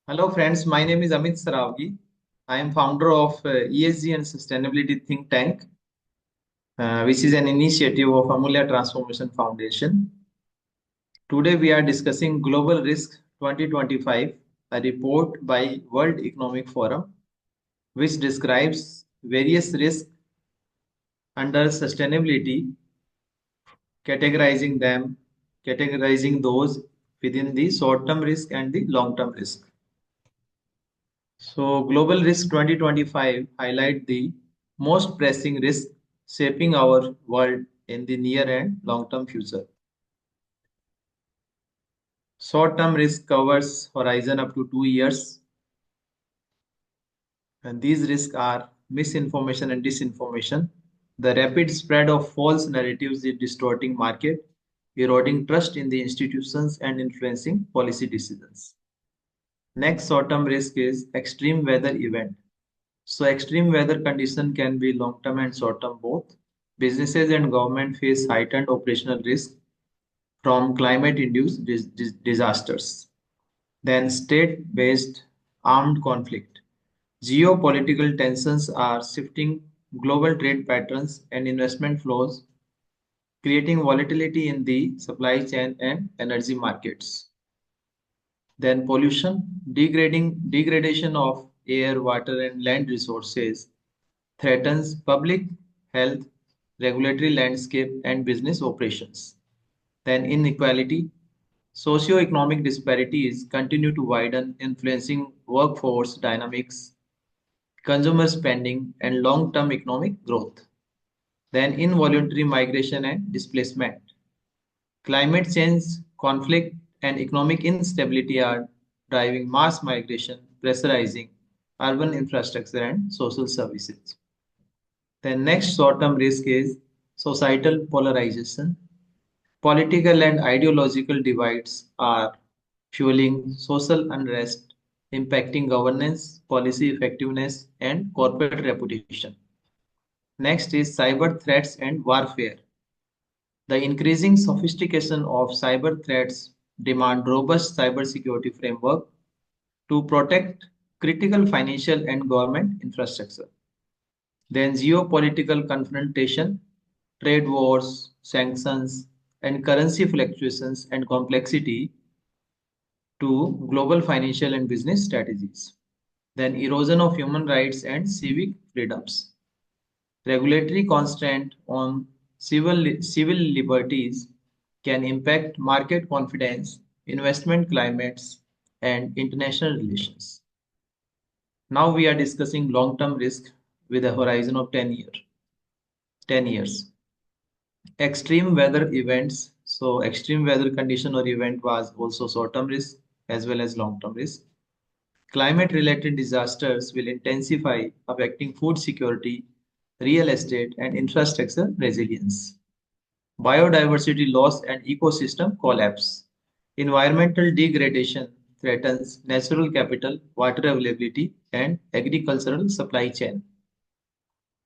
Hello friends, my name is Amit Saravgi. I am founder of ESG and Sustainability Think Tank, which is an initiative of Amulya Transformation Foundation. Today we are discussing Global Risk 2025, a report by World Economic Forum, which describes various risks under sustainability, categorizing them, categorizing those within the short-term risk and the long-term risk. So, Global Risk 2025 highlight the most pressing risks shaping our world in the near and long-term future. Short-term risk covers horizon up to 2 years, and these risks are misinformation and disinformation. The rapid spread of false narratives is distorting market, eroding trust in the institutions, and influencing policy decisions. Next short-term risk is extreme weather event. So extreme weather condition can be long-term and short-term both. Businesses and government face heightened operational risk from climate-induced disasters. Then state-based armed conflict. Geopolitical tensions are shifting global trade patterns and investment flows, creating volatility in the supply chain and energy markets. Then pollution, degradation of air, water, and land resources threatens public health, regulatory landscape, and business operations. Then inequality, socio-economic disparities continue to widen, influencing workforce dynamics, consumer spending, and long-term economic growth. Then involuntary migration and displacement. Climate change, conflict, and economic instability are driving mass migration, pressurizing urban infrastructure and social services. The next short-term risk is societal polarization. Political and ideological divides are fueling social unrest, impacting governance, policy effectiveness, and corporate reputation. Next is cyber threats and warfare. The increasing sophistication of cyber threats demand robust cybersecurity framework to protect critical financial and government infrastructure. Then geopolitical confrontation, trade wars, sanctions, and currency fluctuations and complexity to global financial and business strategies. Then erosion of human rights and civic freedoms. Regulatory constraint on civil liberties can impact market confidence, investment climates, and international relations. Now we are discussing long-term risk with a horizon of 10 years. Extreme weather events. So extreme weather condition or event was also short-term risk as well as long-term risk. Climate-related disasters will intensify, affecting food security, real estate, and infrastructure resilience. Biodiversity loss and ecosystem collapse. Environmental degradation threatens natural capital, water availability, and agricultural supply chain.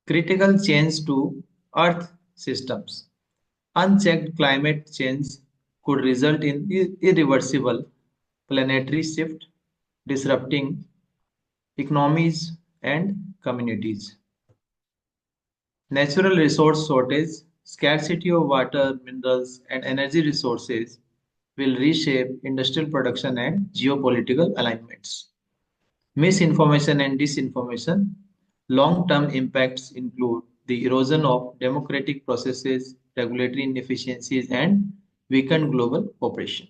Critical change to Earth systems. Unchecked climate change could result in irreversible planetary shift, disrupting economies and communities. Natural resource shortage, scarcity of water, minerals, and energy resources will reshape industrial production and geopolitical alignments. Misinformation and disinformation. Long-term impacts include the erosion of democratic processes, regulatory inefficiencies, and weakened global cooperation.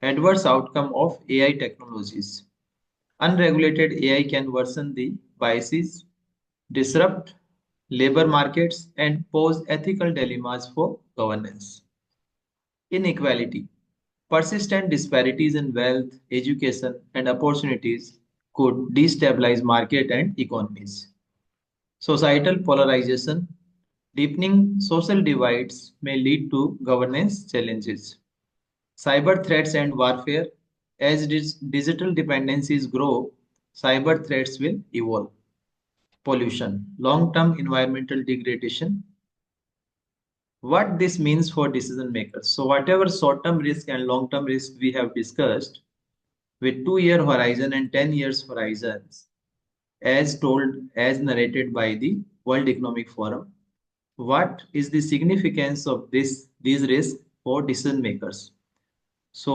Adverse outcome of AI technologies. Unregulated AI can worsen the biases, disrupt labor markets, and pose ethical dilemmas for governance. Inequality. Persistent disparities in wealth, education, and opportunities could destabilize market and economies. Societal polarization. Deepening social divides may lead to governance challenges. Cyber threats and warfare. As digital dependencies grow, cyber threats will evolve. Pollution, long-term environmental degradation. What this means for decision makers. So whatever short-term risk and long-term risk we have discussed, with 2 year horizon and 10 years horizons, as narrated by the World Economic Forum. What is the significance of these risks for decision makers? So,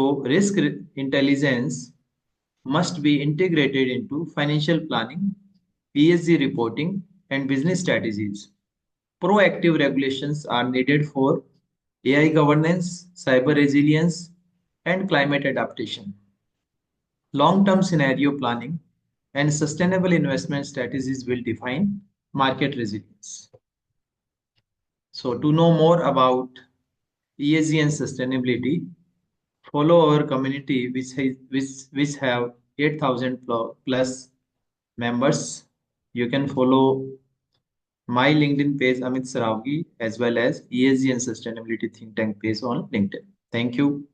intelligence must be integrated into financial planning, ESG reporting, and business strategies. Proactive regulations are needed for AI governance, cyber resilience, and climate adaptation. Long-term scenario planning and sustainable investment strategies will define market resilience. So to know more about ESG and sustainability, follow our community which have 8,000 plus members. You can follow my LinkedIn page Amit Saravgi as well as ESG and sustainability think tank page on LinkedIn. Thank you.